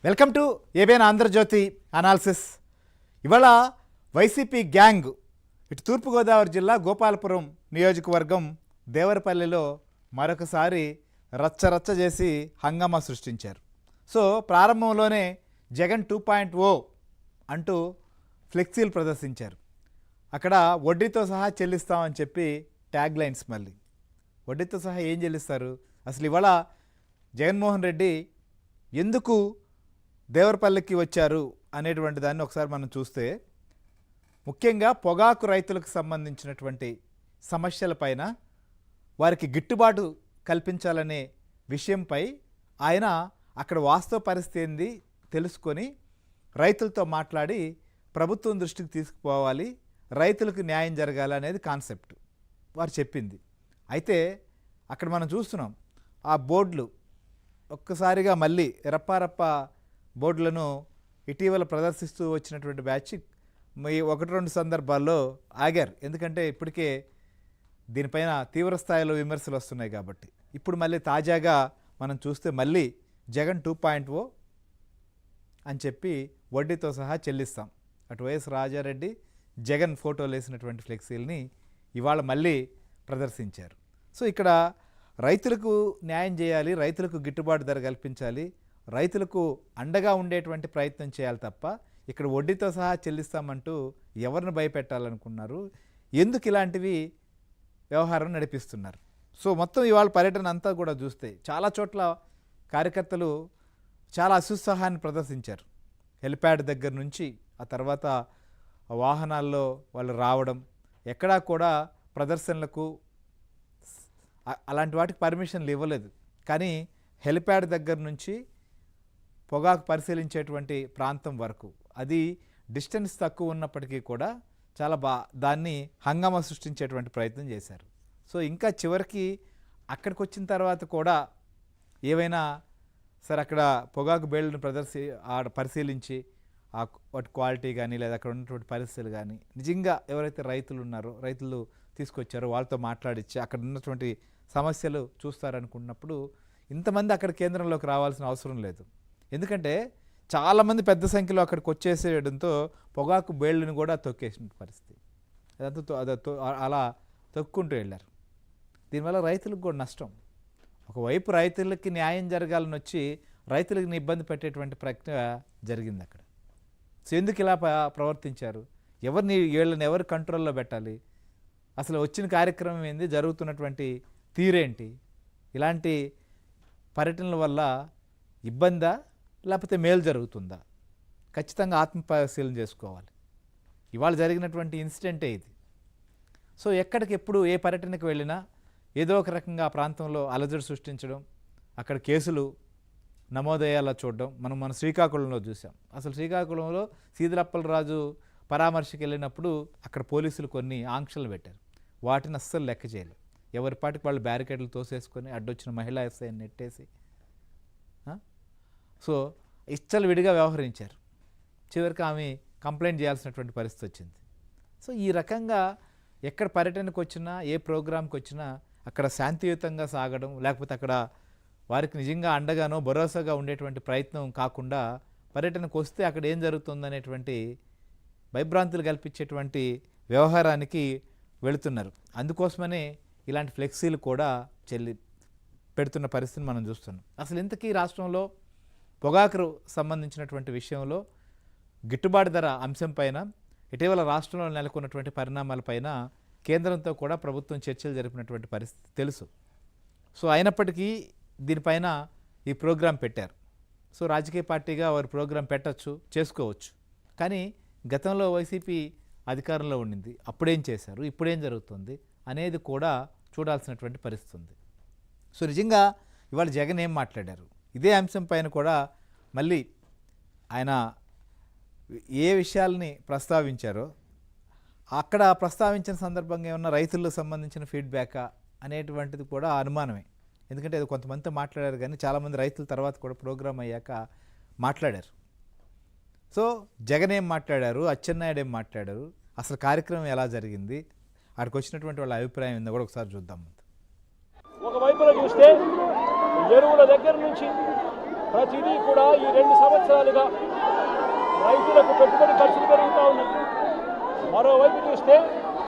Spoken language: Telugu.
Welcome to ABN Andhra Jyothi analysis. ఇవాళ వైసీపీ గ్యాంగ్ ఇటు తూర్పుగోదావరి జిల్లా గోపాలపురం నియోజకవర్గం దేవరపల్లిలో మరొకసారి రచ్చరచ్చ చేసి హంగామా సృష్టించారు. సో ప్రారంభంలోనే జగన్ 2.0 అంటూ ఫ్లెక్సీలు ప్రదర్శించారు. అక్కడ వడ్డీతో సహా చెల్లిస్తామని చెప్పి ట్యాగ్ లైన్స్. మళ్ళీ వడ్డీతో సహా ఏం చెల్లిస్తారు? అసలు ఇవాళ జగన్మోహన్ రెడ్డి ఎందుకు దేవరపల్లికి వచ్చారు అనేటువంటి దాన్ని ఒకసారి మనం చూస్తే, ముఖ్యంగా పొగాకు రైతులకు సంబంధించినటువంటి సమస్యలపైన వారికి గిట్టుబాటు కల్పించాలనే విషయంపై ఆయన అక్కడ వాస్తవ పరిస్థితి ఏంది తెలుసుకొని రైతులతో మాట్లాడి ప్రభుత్వం దృష్టికి తీసుకుపోవాలి, రైతులకు న్యాయం జరగాలి అనేది కాన్సెప్ట్ వారు చెప్పింది. అయితే అక్కడ మనం చూస్తున్నాం ఆ బోర్డులు ఒక్కసారిగా మళ్ళీ రప్పారప్ప బోర్డులను ఇటీవల ప్రదర్శిస్తూ వచ్చినటువంటి బ్యాచ్ 1-2 సందర్భాల్లో ఆగారు. ఎందుకంటే ఇప్పటికే దీనిపైన తీవ్ర స్థాయిలో విమర్శలు వస్తున్నాయి కాబట్టి. ఇప్పుడు మళ్ళీ తాజాగా మనం చూస్తే మళ్ళీ జగన్ 2.0 అని చెప్పి వడ్డీతో సహా చెల్లిస్తాం. అటు వైఎస్ రాజారెడ్డి జగన్ ఫోటోలు వేసినటువంటి ఫ్లెక్సీల్ని ఇవాళ మళ్ళీ ప్రదర్శించారు. సో ఇక్కడ రైతులకు న్యాయం చేయాలి, రైతులకు గిట్టుబాటు ధర కల్పించాలి, రైతులకు అండగా ఉండేటువంటి ప్రయత్నం చేయాలి తప్ప ఇక్కడ వడ్డీతో సహా చెల్లిస్తామంటూ ఎవరిని భయపెట్టాలనుకున్నారు, ఎందుకు ఇలాంటివి వ్యవహారం నడిపిస్తున్నారు? సో మొత్తం ఇవాళ పర్యటన అంతా కూడా చూస్తే చాలా చోట్ల కార్యకర్తలు చాలా అత్యుత్సాహాన్ని ప్రదర్శించారు. హెలిప్యాడ్ దగ్గర నుంచి ఆ తర్వాత వాహనాల్లో వాళ్ళు రావడం, ఎక్కడా కూడా ప్రదర్శనలకు అలాంటి వాటికి పర్మిషన్లు ఇవ్వలేదు. కానీ హెలిప్యాడ్ దగ్గర నుంచి పొగాకు పరిశీలించేటువంటి ప్రాంతం వరకు అది డిస్టెన్స్ తక్కువ ఉన్నప్పటికీ కూడా చాలా దాన్ని హంగామా సృష్టించేటువంటి ప్రయత్నం చేశారు. సో ఇంకా చివరికి అక్కడికి వచ్చిన తర్వాత కూడా ఏవైనా సరే అక్కడ పొగాకు బేళ్ళను పరిశీలించి వాటి క్వాలిటీ కానీ లేదా అక్కడ ఉన్నటువంటి పరిస్థితులు కానీ నిజంగా ఎవరైతే రైతులు ఉన్నారో రైతులు తీసుకొచ్చారో వాళ్ళతో మాట్లాడించి అక్కడ ఉన్నటువంటి సమస్యలు చూస్తారనుకున్నప్పుడు ఇంతమంది అక్కడ కేంద్రంలోకి రావాల్సిన అవసరం లేదు. ఎందుకంటే చాలామంది పెద్ద సంఖ్యలో అక్కడికి వచ్చేసేయడంతో పొగాకు బేళ్ళను కూడా తొక్కేసిన పరిస్థితి. అదంతా అలా తొక్కుంటూ వెళ్ళారు. దీనివల్ల రైతులకు కూడా నష్టం. ఒకవైపు రైతులకి న్యాయం జరగాలని వచ్చి రైతులకు ఇబ్బంది పెట్టేటువంటి ప్రక్రియ జరిగింది అక్కడ. సో ఎందుకు ఇలా ప్రవర్తించారు? వీళ్ళని ఎవరు కంట్రోల్లో పెట్టాలి? అసలు వచ్చిన కార్యక్రమం ఏంది, జరుగుతున్నటువంటి తీరేంటి? ఇలాంటి పర్యటనల వల్ల ఇబ్బందా లేకపోతే మేలు జరుగుతుందా? ఖచ్చితంగా ఆత్మపరిశీలన చేసుకోవాలి. ఇవాళ జరిగినటువంటి ఇన్సిడెంటే ఇది. సో ఎక్కడికి ఎప్పుడు ఏ పర్యటనకు వెళ్ళినా ఏదో ఒక రకంగా ఆ ప్రాంతంలో అలజడి సృష్టించడం, అక్కడ కేసులు నమోదయ్యేలా చూడడం మన శ్రీకాకుళంలో చూసాం. అసలు శ్రీకాకుళంలో సీదిలప్పలరాజు పరామర్శకు వెళ్ళినప్పుడు అక్కడ పోలీసులు కొన్ని ఆంక్షలు పెట్టారు. వాటిని అస్సలు లెక్క చేయలేదు. ఎవరి పాటికి వాళ్ళు బ్యారికేడ్లు తోసేసుకొని అడ్డొచ్చిన మహిళా ఎస్ఐని నెట్టేసి సో ఇచ్చలు విడిగా వ్యవహరించారు. చివరికి ఆమె కంప్లైంట్ చేయాల్సినటువంటి పరిస్థితి వచ్చింది. సో ఈ రకంగా ఎక్కడ పర్యటనకు వచ్చినా ఏ ప్రోగ్రాంకి వచ్చినా అక్కడ శాంతియుతంగా సాగడం, లేకపోతే అక్కడ వారికి నిజంగా అండగానో భరోసాగా ఉండేటువంటి ప్రయత్నం కాకుండా పర్యటనకు వస్తే అక్కడ ఏం జరుగుతుందనేటువంటి భయభ్రాంతులు కల్పించేటువంటి వ్యవహారానికి వెళుతున్నారు. అందుకోసమనే ఇలాంటి ఫ్లెక్సీలు కూడా పెడుతున్న పరిస్థితిని మనం చూస్తున్నాం. అసలు ఇంతకీ రాష్ట్రంలో పొగాకు సంబంధించినటువంటి విషయంలో గిట్టుబాటు ధర అంశం పైన ఇటీవల రాష్ట్రంలో నెలకొన్నటువంటి పరిణామాలపైన కేంద్రంతో కూడా ప్రభుత్వం చర్చలు జరిపినటువంటి పరిస్థితి తెలుసు. సో అయినప్పటికీ దీనిపైన ఈ ప్రోగ్రాం పెట్టారు. సో రాజకీయ పార్టీగా వారు ప్రోగ్రాం పెట్టచ్చు, చేసుకోవచ్చు. కానీ గతంలో వైసీపీ అధికారంలో ఉండింది, అప్పుడేం చేశారు, ఇప్పుడేం జరుగుతుంది అనేది కూడా చూడాల్సినటువంటి పరిస్థితి ఉంది. సో నిజంగా ఇవాళ జగన్ ఏం మాట్లాడారు, ఇదే అంశం పైన కూడా మళ్ళీ ఆయన ఏ విషయాల్ని ప్రస్తావించారో అక్కడ ప్రస్తావించిన సందర్భంగా ఏమన్నా రైతులకు సంబంధించిన ఫీడ్బ్యాకా అనేటువంటిది కూడా అనుమానమే. ఎందుకంటే అది కొంతమందితో మాట్లాడారు, కానీ చాలామంది రైతుల తర్వాత కూడా ప్రోగ్రాం అయ్యాక మాట్లాడారు. సో జగన్ ఏం మాట్లాడారు, అచ్చెన్నాయుడు ఏం మాట్లాడారు, అసలు కార్యక్రమం ఎలా జరిగింది, అక్కడికి వచ్చినటువంటి వాళ్ళ అభిప్రాయం ఏందో కూడా ఒకసారి చూద్దాం. ఒకవైపున చూస్తే ఎరువుల దగ్గర నుంచి ప్రతిదీ కూడా ఈ 2 సంవత్సరాలుగా రైతులకు పెట్టుబడి ఖర్చులు పెరుగుతూ ఉన్నాయి. మరోవైపు చూస్తే